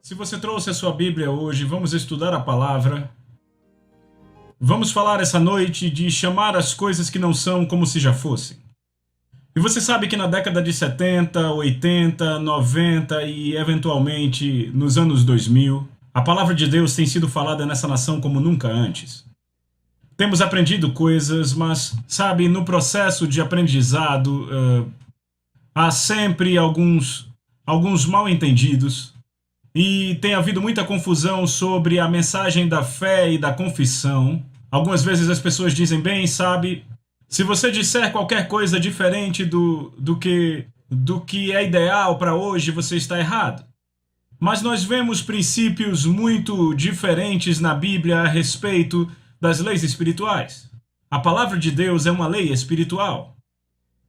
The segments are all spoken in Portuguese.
Se você trouxe a sua Bíblia hoje, vamos estudar a palavra. Vamos falar essa noite de chamar as coisas que não são como se já fossem. E você sabe que na década de 70, 80, 90 e eventualmente nos anos 2000, a palavra de Deus tem sido falada nessa nação como nunca antes. Temos aprendido coisas, mas, sabe, no processo de aprendizado, há sempre alguns mal-entendidos. E tem havido muita confusão sobre a mensagem da fé e da confissão. Algumas vezes as pessoas dizem, bem, sabe, se você disser qualquer coisa diferente do que é ideal para hoje, você está errado. Mas nós vemos princípios muito diferentes na Bíblia a respeito das leis espirituais. A palavra de Deus é uma lei espiritual.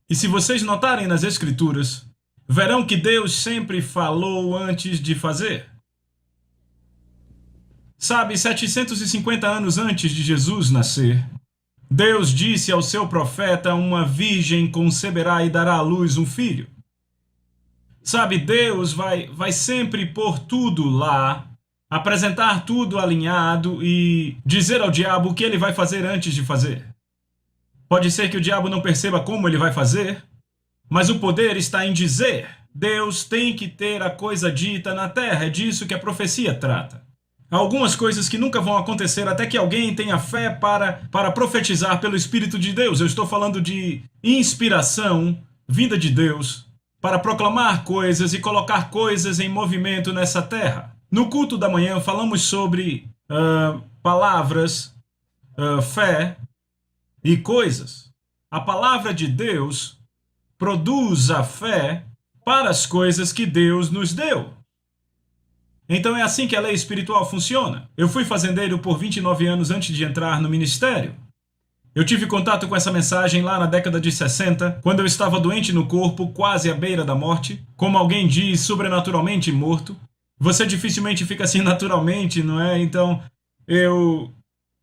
E se vocês notarem nas Escrituras, verão que Deus sempre falou antes de fazer. Sabe, 750 anos antes de Jesus nascer, Deus disse ao seu profeta, uma virgem conceberá e dará à luz um filho. Sabe, Deus vai sempre pôr tudo lá, apresentar tudo alinhado e dizer ao diabo o que ele vai fazer antes de fazer. Pode ser que o diabo não perceba como ele vai fazer, mas o poder está em dizer. Deus tem que ter a coisa dita na terra, é disso que a profecia trata. Há algumas coisas que nunca vão acontecer até que alguém tenha fé para profetizar pelo Espírito de Deus. Eu estou falando de inspiração, vinda de Deus, para proclamar coisas e colocar coisas em movimento nessa terra. No culto da manhã falamos sobre palavras, fé e coisas. A palavra de Deus produz a fé para as coisas que Deus nos deu. Então é assim que a lei espiritual funciona. Eu fui fazendeiro por 29 anos antes de entrar no ministério. Eu tive contato com essa mensagem lá na década de 60, quando eu estava doente no corpo, quase à beira da morte, como alguém diz, sobrenaturalmente morto. Você dificilmente fica assim naturalmente, não é? Então, eu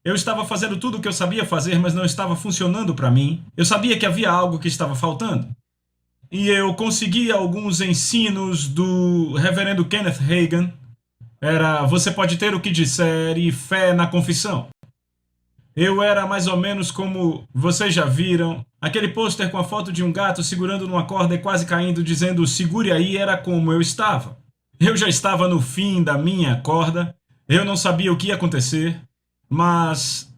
estava fazendo tudo o que eu sabia fazer, mas não estava funcionando para mim. Eu sabia que havia algo que estava faltando. E eu consegui alguns ensinos do reverendo Kenneth Hagin. Era, você pode ter o que disser e fé na confissão. Eu era mais ou menos como, vocês já viram, aquele pôster com a foto de um gato segurando numa corda e quase caindo, dizendo, segure aí, era como eu estava. Eu já estava no fim da minha corda, eu não sabia o que ia acontecer, mas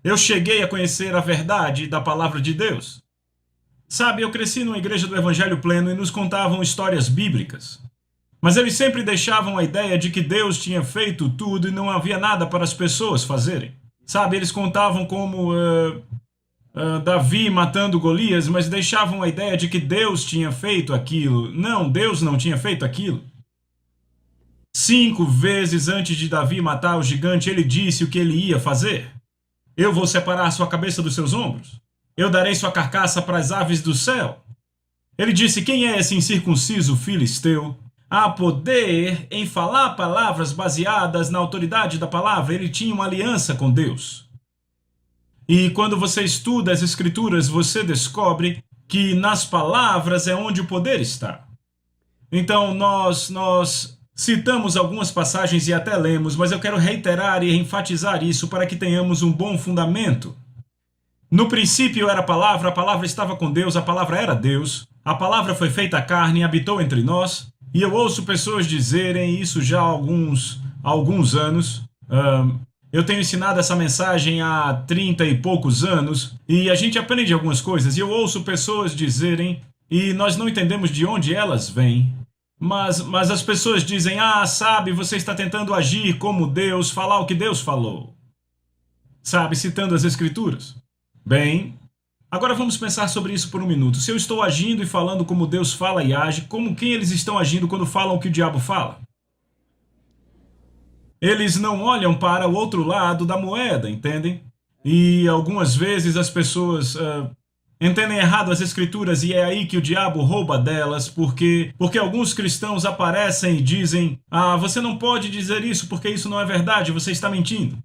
eu cheguei a conhecer a verdade da palavra de Deus. Sabe, eu cresci numa igreja do Evangelho Pleno e nos contavam histórias bíblicas. Mas eles sempre deixavam a ideia de que Deus tinha feito tudo e não havia nada para as pessoas fazerem. Sabe, eles contavam como Davi matando Golias, mas deixavam a ideia de que Deus tinha feito aquilo. Não, Deus não tinha feito aquilo. 5 vezes antes de Davi matar o gigante, ele disse o que ele ia fazer. Eu vou separar sua cabeça dos seus ombros. Eu darei sua carcaça para as aves do céu. Ele disse, quem é esse incircunciso filisteu? Há poder em falar palavras baseadas na autoridade da palavra. Ele tinha uma aliança com Deus. E quando você estuda as Escrituras, você descobre que nas palavras é onde o poder está. Então, nós citamos algumas passagens e até lemos, mas eu quero reiterar e enfatizar isso para que tenhamos um bom fundamento. No princípio era a palavra estava com Deus, a palavra era Deus, a palavra foi feita carne e habitou entre nós. E eu ouço pessoas dizerem isso já há alguns anos. Eu tenho ensinado essa mensagem há 30 e poucos anos e a gente aprende algumas coisas. E eu ouço pessoas dizerem, e nós não entendemos de onde elas vêm, mas as pessoas dizem, sabe, você está tentando agir como Deus, falar o que Deus falou. Sabe, citando as Escrituras. Bem, agora vamos pensar sobre isso por um minuto. Se eu estou agindo e falando como Deus fala e age, como quem eles estão agindo quando falam o que o diabo fala? Eles não olham para o outro lado da moeda, entendem? E algumas vezes as pessoas entendem errado as Escrituras e é aí que o diabo rouba delas, porque alguns cristãos aparecem e dizem, você não pode dizer isso porque isso não é verdade, você está mentindo.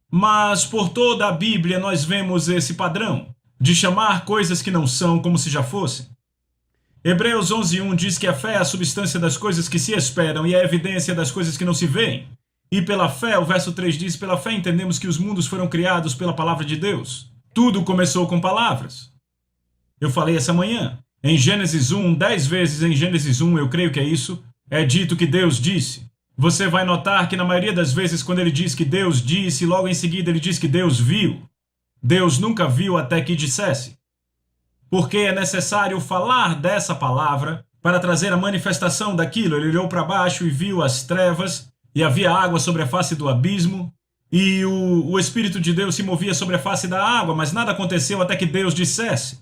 Mas por toda a Bíblia nós vemos esse padrão de chamar coisas que não são como se já fossem. Hebreus 11:1 diz que a fé é a substância das coisas que se esperam e a evidência das coisas que não se veem. E pela fé, o verso 3 diz, pela fé entendemos que os mundos foram criados pela palavra de Deus. Tudo começou com palavras. Eu falei essa manhã. Em Gênesis 1, 10 vezes em Gênesis 1, eu creio que é isso, é dito que Deus disse. Você vai notar que na maioria das vezes quando ele diz que Deus disse, logo em seguida ele diz que Deus viu. Deus nunca viu até que dissesse. Porque é necessário falar dessa palavra para trazer a manifestação daquilo. Ele olhou para baixo e viu as trevas, e havia água sobre a face do abismo, e o Espírito de Deus se movia sobre a face da água, mas nada aconteceu até que Deus dissesse.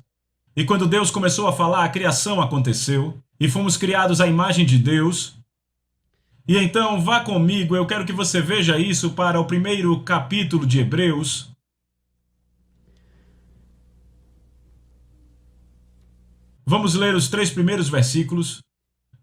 E quando Deus começou a falar, a criação aconteceu, e fomos criados à imagem de Deus. E então, vá comigo, eu quero que você veja isso para o primeiro capítulo de Hebreus. Vamos ler os 3 primeiros versículos.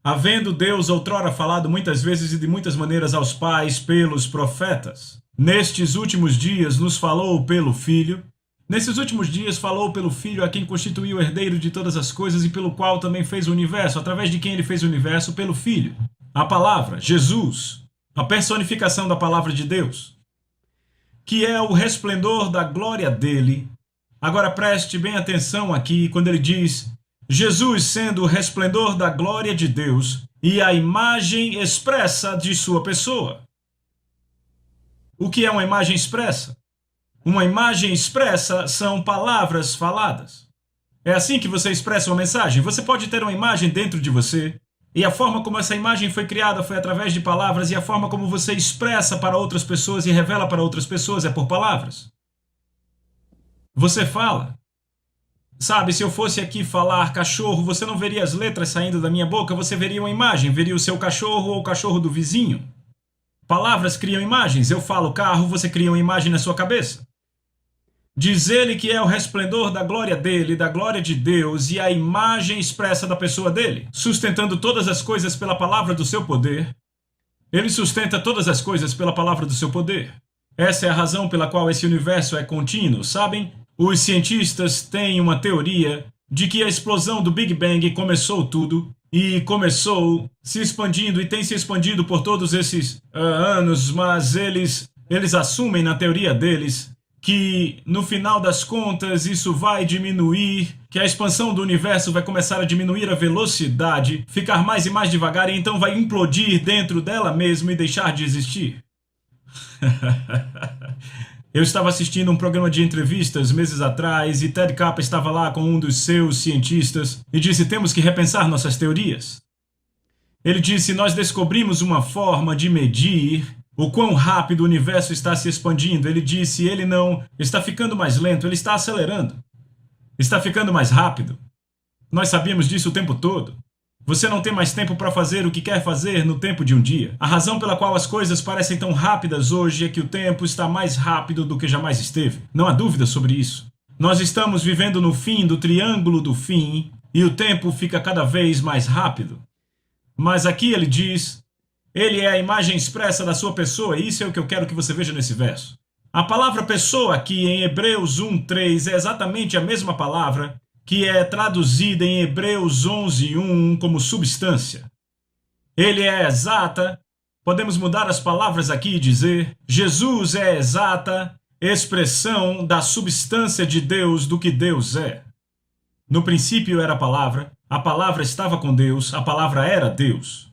Havendo Deus outrora falado muitas vezes e de muitas maneiras aos pais pelos profetas, nestes últimos dias nos falou pelo Filho. Nesses últimos dias falou pelo Filho, a quem constituiu o herdeiro de todas as coisas e pelo qual também fez o universo, através de quem ele fez o universo, pelo Filho. A palavra, Jesus, a personificação da palavra de Deus, que é o resplendor da glória dele. Agora preste bem atenção aqui quando ele diz Jesus sendo o resplendor da glória de Deus e a imagem expressa de sua pessoa. O que é uma imagem expressa? Uma imagem expressa são palavras faladas. É assim que você expressa uma mensagem. Você pode ter uma imagem dentro de você, e a forma como essa imagem foi criada foi através de palavras, e a forma como você expressa para outras pessoas e revela para outras pessoas é por palavras. Você fala. Sabe, se eu fosse aqui falar cachorro, você não veria as letras saindo da minha boca, você veria uma imagem, veria o seu cachorro ou o cachorro do vizinho. Palavras criam imagens. Eu falo carro, você cria uma imagem na sua cabeça. Diz ele que é o resplendor da glória dele, da glória de Deus e a imagem expressa da pessoa dele, sustentando todas as coisas pela palavra do seu poder. Ele sustenta todas as coisas pela palavra do seu poder. Essa é a razão pela qual esse universo é contínuo, sabem? Os cientistas têm uma teoria de que a explosão do Big Bang começou tudo e começou se expandindo e tem se expandido por todos esses anos, mas eles assumem na teoria deles que no final das contas isso vai diminuir, que a expansão do universo vai começar a diminuir a velocidade, ficar mais e mais devagar e então vai implodir dentro dela mesma e deixar de existir. Eu estava assistindo um programa de entrevistas meses atrás e Ted Kappa estava lá com um dos seus cientistas e disse: temos que repensar nossas teorias. Ele disse: nós descobrimos uma forma de medir o quão rápido o universo está se expandindo. Ele disse: ele não está ficando mais lento, ele está acelerando. Está ficando mais rápido. Nós sabíamos disso o tempo todo. Você não tem mais tempo para fazer o que quer fazer no tempo de um dia. A razão pela qual as coisas parecem tão rápidas hoje é que o tempo está mais rápido do que jamais esteve. Não há dúvida sobre isso. Nós estamos vivendo no fim do triângulo do fim e o tempo fica cada vez mais rápido. Mas aqui ele diz, ele é a imagem expressa da sua pessoa, e isso é o que eu quero que você veja nesse verso. A palavra pessoa aqui em Hebreus 1:3 é exatamente a mesma palavra que é traduzida em Hebreus 11:1 como substância. Ele é exata, podemos mudar as palavras aqui e dizer, Jesus é exata expressão da substância de Deus, do que Deus é. No princípio era a palavra estava com Deus, a palavra era Deus.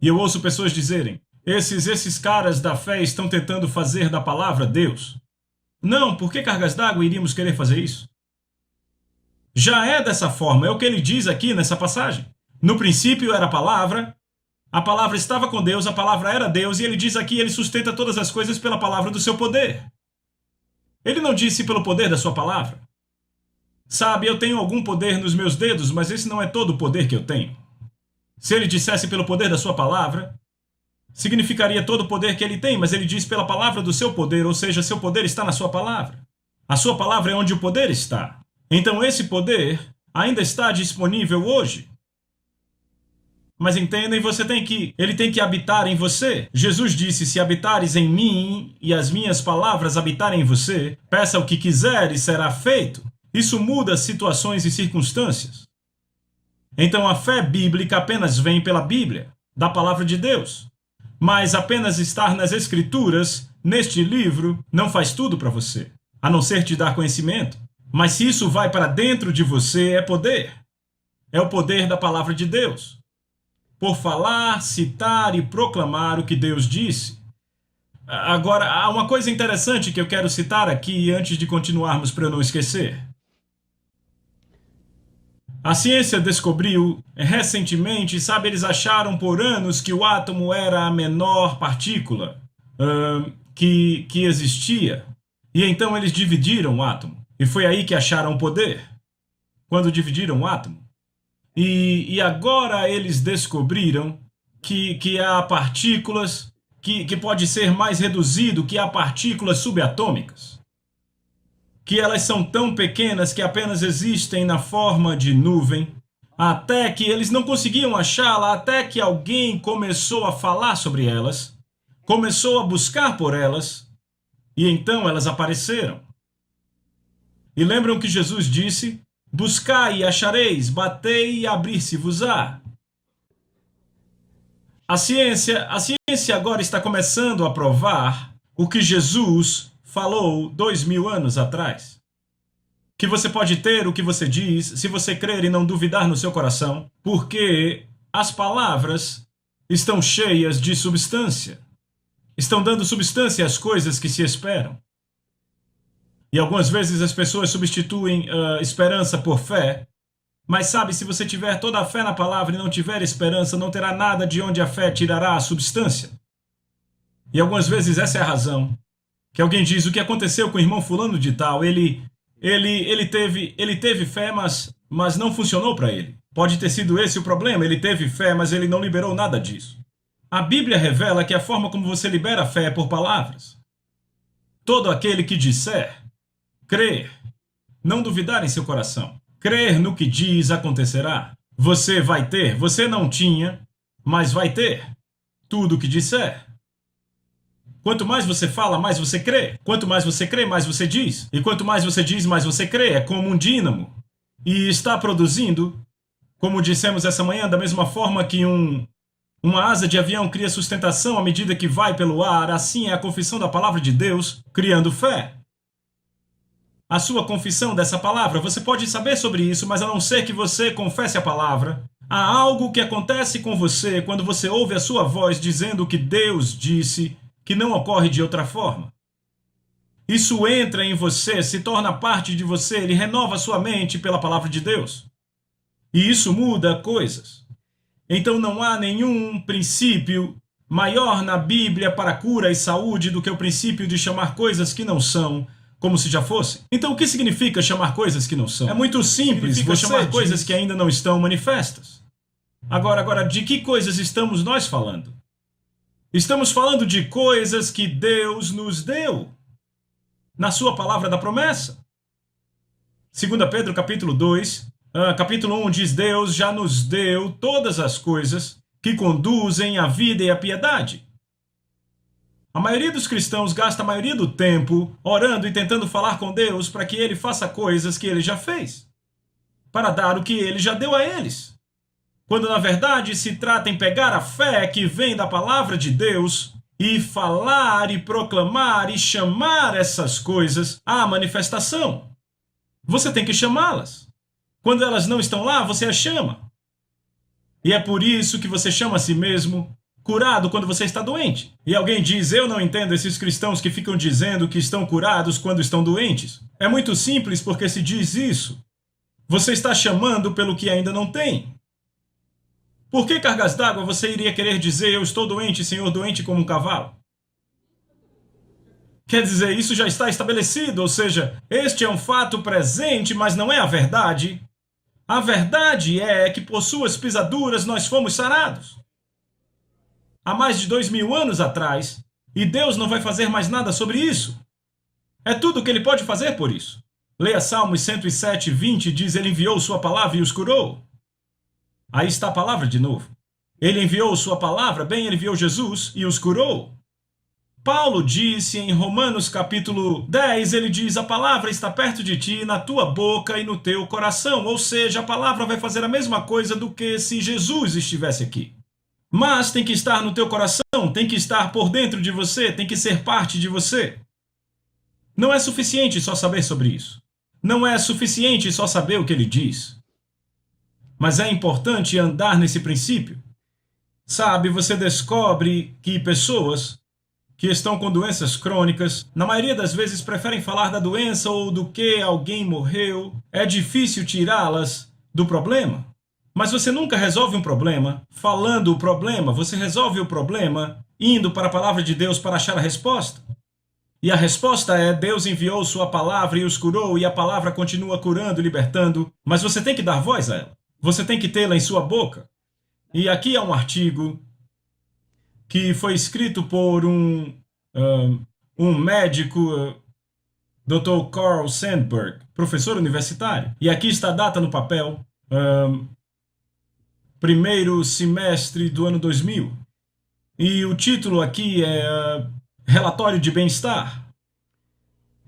E eu ouço pessoas dizerem, esses caras da fé estão tentando fazer da palavra Deus. Não, por que cargas d'água iríamos querer fazer isso? Já é dessa forma, é o que ele diz aqui nessa passagem. No princípio era a palavra estava com Deus, a palavra era Deus, e ele diz aqui, ele sustenta todas as coisas pela palavra do seu poder. Ele não disse pelo poder da sua palavra. Sabe, eu tenho algum poder nos meus dedos, mas esse não é todo o poder que eu tenho. Se ele dissesse pelo poder da sua palavra, significaria todo o poder que ele tem, mas ele diz pela palavra do seu poder, ou seja, seu poder está na sua palavra. A sua palavra é onde o poder está. Então esse poder ainda está disponível hoje. Mas entendem, ele tem que habitar em você. Jesus disse, se habitares em mim e as minhas palavras habitarem em você, peça o que quiser e será feito. Isso muda situações e circunstâncias. Então a fé bíblica apenas vem pela Bíblia, da palavra de Deus. Mas apenas estar nas Escrituras, neste livro, não faz tudo para você, a não ser te dar conhecimento. Mas se isso vai para dentro de você, é poder. É o poder da palavra de Deus. Por falar, citar e proclamar o que Deus disse. Agora, há uma coisa interessante que eu quero citar aqui antes de continuarmos para eu não esquecer. A ciência descobriu recentemente, sabe, eles acharam por anos que o átomo era a menor partícula que existia. E então eles dividiram o átomo. E foi aí que acharam o poder, quando dividiram o átomo. E agora eles descobriram que há partículas, que pode ser mais reduzido, que há partículas subatômicas. Que elas são tão pequenas que apenas existem na forma de nuvem, até que eles não conseguiam achá-la, até que alguém começou a falar sobre elas, começou a buscar por elas, e então elas apareceram. E lembram que Jesus disse: buscai e achareis, batei e abrir-se-vos-á. A ciência agora está começando a provar o que Jesus falou 2000 anos atrás. Que você pode ter o que você diz, se você crer e não duvidar no seu coração, porque as palavras estão cheias de substância. Estão dando substância às coisas que se esperam. E algumas vezes as pessoas substituem esperança por fé. Mas sabe, se você tiver toda a fé na palavra e não tiver esperança, não terá nada de onde a fé tirará a substância. E algumas vezes essa é a razão. Que alguém diz: o que aconteceu com o irmão fulano de tal, ele teve fé, mas não funcionou para ele. Pode ter sido esse o problema, ele teve fé, mas ele não liberou nada disso. A Bíblia revela que a forma como você libera a fé é por palavras. Todo aquele que disser, crer, não duvidar em seu coração, crer no que diz acontecerá. Você vai ter, você não tinha, mas vai ter tudo o que disser. Quanto mais você fala, mais você crê. Quanto mais você crê, mais você diz. E quanto mais você diz, mais você crê. É como um dínamo. E está produzindo, como dissemos essa manhã, da mesma forma que uma asa de avião cria sustentação à medida que vai pelo ar, assim é a confissão da palavra de Deus, criando fé. A sua confissão dessa palavra, você pode saber sobre isso, mas a não ser que você confesse a palavra, há algo que acontece com você quando você ouve a sua voz dizendo o que Deus disse, que não ocorre de outra forma. Isso entra em você, se torna parte de você, ele renova sua mente pela palavra de Deus. E isso muda coisas. Então não há nenhum princípio maior na Bíblia para cura e saúde do que o princípio de chamar coisas que não são como se já fossem. Então o que significa chamar coisas que não são? É muito simples, você chamar coisas que ainda não estão manifestas. Agora, de que coisas estamos nós falando? Estamos falando de coisas que Deus nos deu na sua palavra da promessa. 2 Pedro capítulo 2, capítulo 1 diz: Deus já nos deu todas as coisas que conduzem à vida e à piedade. A maioria dos cristãos gasta a maioria do tempo orando e tentando falar com Deus para que Ele faça coisas que Ele já fez, para dar o que Ele já deu a eles. Quando na verdade se trata em pegar a fé que vem da palavra de Deus e falar e proclamar e chamar essas coisas à manifestação. Você tem que chamá-las. Quando elas não estão lá, você as chama. E é por isso que você chama a si mesmo curado quando você está doente. E alguém diz: eu não entendo esses cristãos que ficam dizendo que estão curados quando estão doentes. É muito simples, porque se diz isso, você está chamando pelo que ainda não tem. Por que cargas d'água você iria querer dizer: eu estou doente, Senhor, doente como um cavalo? Quer dizer, isso já está estabelecido, ou seja, este é um fato presente, mas não é a verdade. A verdade é que por suas pisaduras nós fomos sarados. Há mais de 2000 anos atrás, e Deus não vai fazer mais nada sobre isso. É tudo o que Ele pode fazer por isso. Leia Salmos 107, 20, diz: Ele enviou sua palavra e os curou. Aí está a palavra de novo. Ele enviou sua palavra, bem, Ele enviou Jesus e os curou. Paulo disse em Romanos capítulo 10, ele diz: a palavra está perto de ti, na tua boca e no teu coração. Ou seja, a palavra vai fazer a mesma coisa do que se Jesus estivesse aqui. Mas tem que estar no teu coração, tem que estar por dentro de você, tem que ser parte de você. Não é suficiente só saber sobre isso. Não é suficiente só saber o que ele diz. Mas é importante andar nesse princípio. Sabe, você descobre que pessoas que estão com doenças crônicas, na maioria das vezes preferem falar da doença ou do que alguém morreu. É difícil tirá-las do problema. Mas você nunca resolve um problema falando o problema. Você resolve o problema indo para a palavra de Deus para achar a resposta. E a resposta é: Deus enviou sua palavra e os curou, e a palavra continua curando e libertando, mas você tem que dar voz a ela. Você tem que tê-la em sua boca. E aqui é um artigo que foi escrito por um médico, Dr. Carl Sandburg, professor universitário. E aqui está a data no papel, primeiro semestre do ano 2000. E o título aqui é Relatório de Bem-Estar.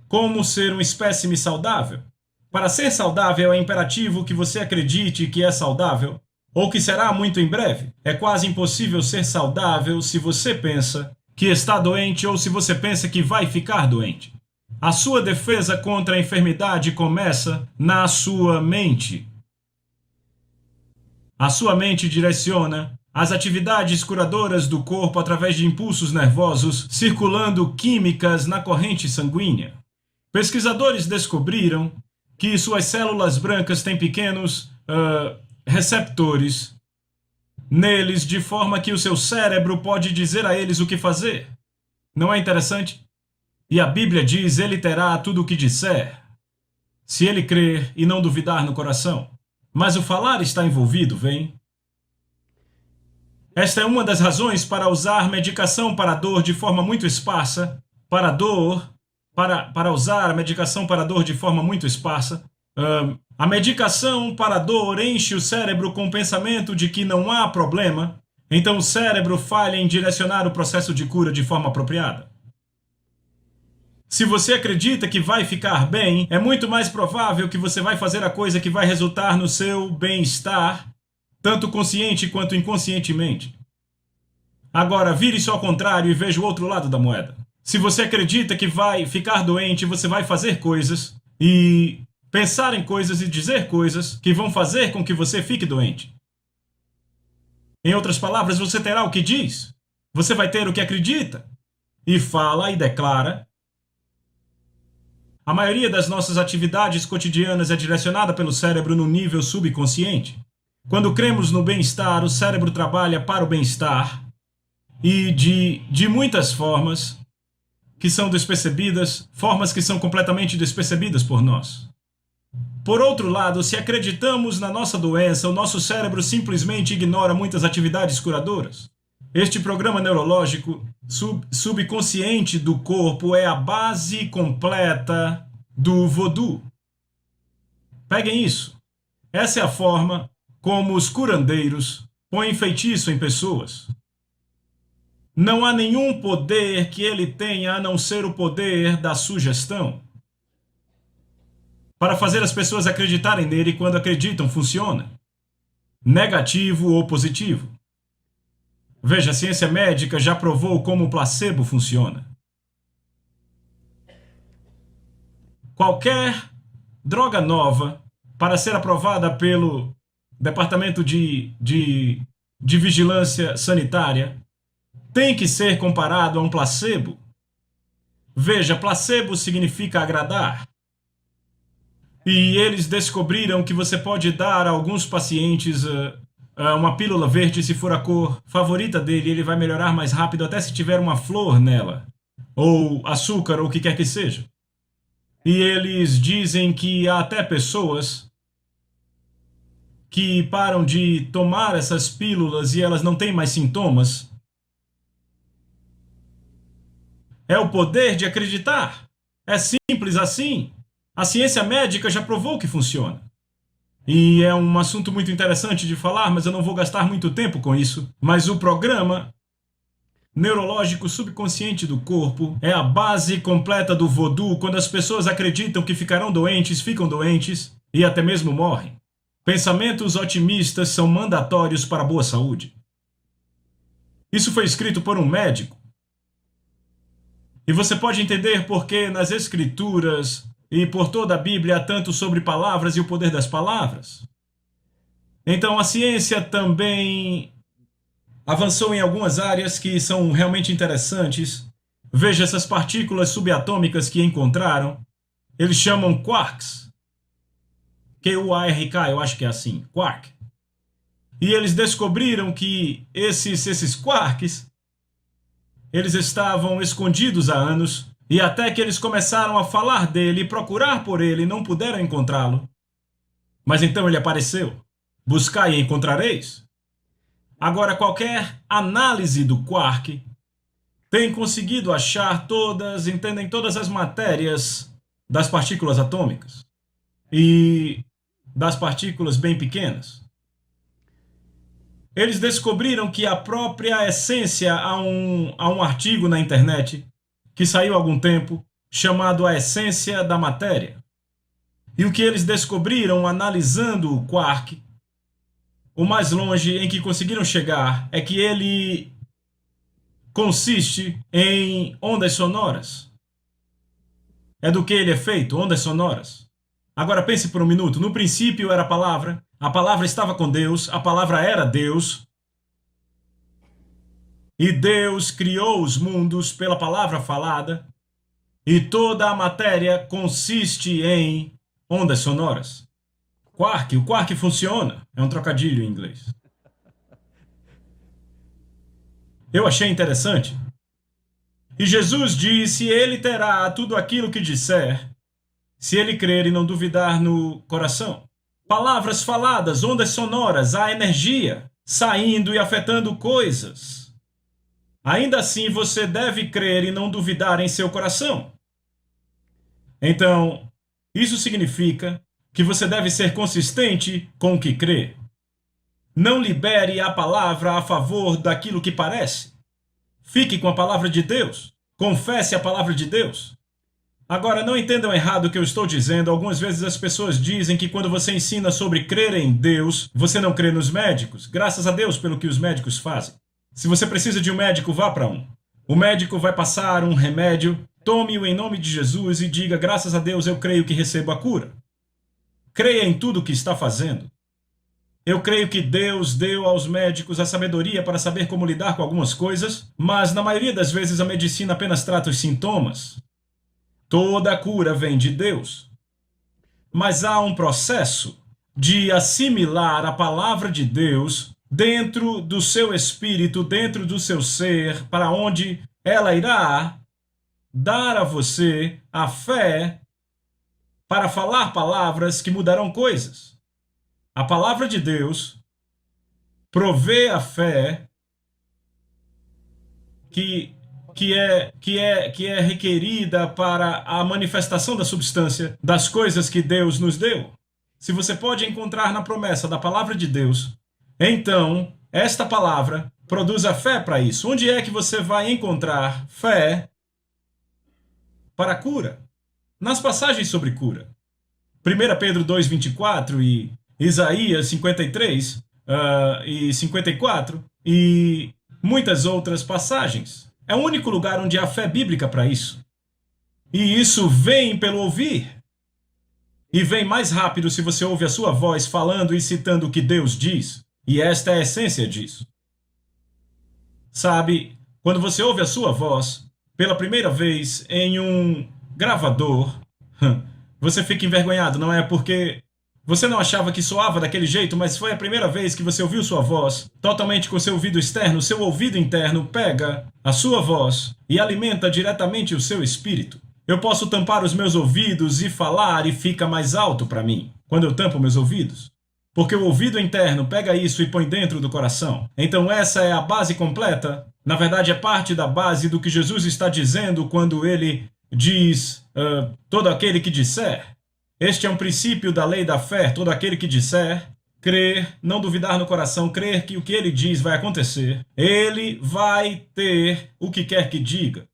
Como ser um espécime saudável. Para ser saudável é imperativo que você acredite que é saudável, ou que será muito em breve. É quase impossível ser saudável se você pensa que está doente ou se você pensa que vai ficar doente. A sua defesa contra a enfermidade começa na sua mente. A sua mente direciona as atividades curadoras do corpo através de impulsos nervosos circulando químicas na corrente sanguínea. Pesquisadores descobriram que suas células brancas têm pequenos receptores neles, de forma que o seu cérebro pode dizer a eles o que fazer. Não é interessante? E a Bíblia diz: ele terá tudo o que disser, se ele crer e não duvidar no coração. Mas o falar está envolvido, vem? Esta é uma das razões para usar medicação para dor de forma muito esparsa, para usar a medicação para dor de forma muito esparsa. A medicação para dor enche o cérebro com o pensamento de que não há problema, então o cérebro falha em direcionar o processo de cura de forma apropriada. Se você acredita que vai ficar bem, é muito mais provável que você vai fazer a coisa que vai resultar no seu bem-estar, tanto consciente quanto inconscientemente. Agora, vire isso ao contrário e veja o outro lado da moeda. Se você acredita que vai ficar doente, você vai fazer coisas e pensar em coisas e dizer coisas que vão fazer com que você fique doente. Em outras palavras, você terá o que diz. Você vai ter o que acredita. E fala e declara. A maioria das nossas atividades cotidianas é direcionada pelo cérebro no nível subconsciente. Quando cremos no bem-estar, o cérebro trabalha para o bem-estar e de muitas formas que são despercebidas, formas que são completamente despercebidas por nós. Por outro lado, se acreditamos na nossa doença, o nosso cérebro simplesmente ignora muitas atividades curadoras. Este programa neurológico subconsciente do corpo é a base completa do voodoo. Peguem isso. Essa é a forma como os curandeiros põem feitiço em pessoas. Não há nenhum poder que ele tenha a não ser o poder da sugestão. Para fazer as pessoas acreditarem nele, quando acreditam, funciona. Negativo ou positivo. Veja, a ciência médica já provou como o placebo funciona. Qualquer droga nova, para ser aprovada pelo Departamento de Vigilância Sanitária, tem que ser comparado a um placebo. Veja, placebo significa agradar. E eles descobriram que você pode dar a alguns pacientes uma pílula verde, se for a cor favorita dele, ele vai melhorar mais rápido até se tiver uma flor nela, ou açúcar, ou o que quer que seja. E eles dizem que há até pessoas que param de tomar essas pílulas e elas não têm mais sintomas. É o poder de acreditar. É simples assim. A ciência médica já provou que funciona. E é um assunto muito interessante de falar, mas eu não vou gastar muito tempo com isso. Mas o programa neurológico subconsciente do corpo, é a base completa do voodoo. Quando as pessoas acreditam que ficarão doentes, ficam doentes e até mesmo morrem. Pensamentos otimistas são mandatórios para a boa saúde. Isso foi escrito por um médico. E você pode entender por que nas Escrituras e por toda a Bíblia há tanto sobre palavras e o poder das palavras. Então a ciência também avançou em algumas áreas que são realmente interessantes. Veja essas partículas subatômicas que encontraram. Eles chamam quarks. Q-U-A-R-K, eu acho que é assim, quark. E eles descobriram que esses quarks, eles estavam escondidos há anos, e até que eles começaram a falar dele e procurar por ele, não puderam encontrá-lo. Mas então ele apareceu. Buscai e encontrareis. Agora, qualquer análise do quark tem conseguido achar entendem todas as matérias das partículas atômicas e das partículas bem pequenas. Eles descobriram que a própria essência, há um artigo na internet que saiu há algum tempo, chamado A Essência da Matéria. E o que eles descobriram analisando o quark, o mais longe em que conseguiram chegar é que ele consiste em ondas sonoras. É do que ele é feito, ondas sonoras. Agora pense por um minuto. No princípio era a palavra estava com Deus, a palavra era Deus. E Deus criou os mundos pela palavra falada. E toda a matéria consiste em ondas sonoras. O quark funciona. É um trocadilho em inglês. Eu achei interessante. E Jesus disse: ele terá tudo aquilo que disser, se ele crer e não duvidar no coração. Palavras faladas, ondas sonoras, há energia saindo e afetando coisas. Ainda assim, você deve crer e não duvidar em seu coração. Então, isso significa que você deve ser consistente com o que crê. Não libere a palavra a favor daquilo que parece. Fique com a palavra de Deus. Confesse a palavra de Deus. Agora, não entendam errado o que eu estou dizendo. Algumas vezes as pessoas dizem que quando você ensina sobre crer em Deus, você não crê nos médicos. Graças a Deus pelo que os médicos fazem. Se você precisa de um médico, vá para um. O médico vai passar um remédio, tome-o em nome de Jesus e diga: graças a Deus eu creio que recebo a cura. Creia em tudo o que está fazendo. Eu creio que Deus deu aos médicos a sabedoria para saber como lidar com algumas coisas, mas na maioria das vezes a medicina apenas trata os sintomas. Toda a cura vem de Deus. Mas há um processo de assimilar a palavra de Deus dentro do seu espírito, dentro do seu ser, para onde ela irá dar a você a fé para falar palavras que mudarão coisas. A palavra de Deus provê a fé que é requerida para a manifestação da substância das coisas que Deus nos deu. Se você pode encontrar na promessa da palavra de Deus, então esta palavra produz a fé para isso. Onde é que você vai encontrar fé para a cura? Nas passagens sobre cura. 1 Pedro 2,24 e Isaías 53 e 54 e muitas outras passagens. É o único lugar onde há fé bíblica para isso. E isso vem pelo ouvir. E vem mais rápido se você ouve a sua voz falando e citando o que Deus diz. E esta é a essência disso. Sabe, quando você ouve a sua voz pela primeira vez em um gravador, você fica envergonhado, não é? Porque você não achava que soava daquele jeito, mas foi a primeira vez que você ouviu sua voz totalmente com seu ouvido externo. Seu ouvido interno pega a sua voz e alimenta diretamente o seu espírito. Eu posso tampar os meus ouvidos e falar e fica mais alto para mim quando eu tampo meus ouvidos. Porque o ouvido interno pega isso e põe dentro do coração. Então essa é a base completa. Na verdade, é parte da base do que Jesus está dizendo quando ele diz: todo aquele que disser. Este é um princípio da lei da fé. Todo aquele que disser, crer, não duvidar no coração, crer que o que ele diz vai acontecer, ele vai ter o que quer que diga.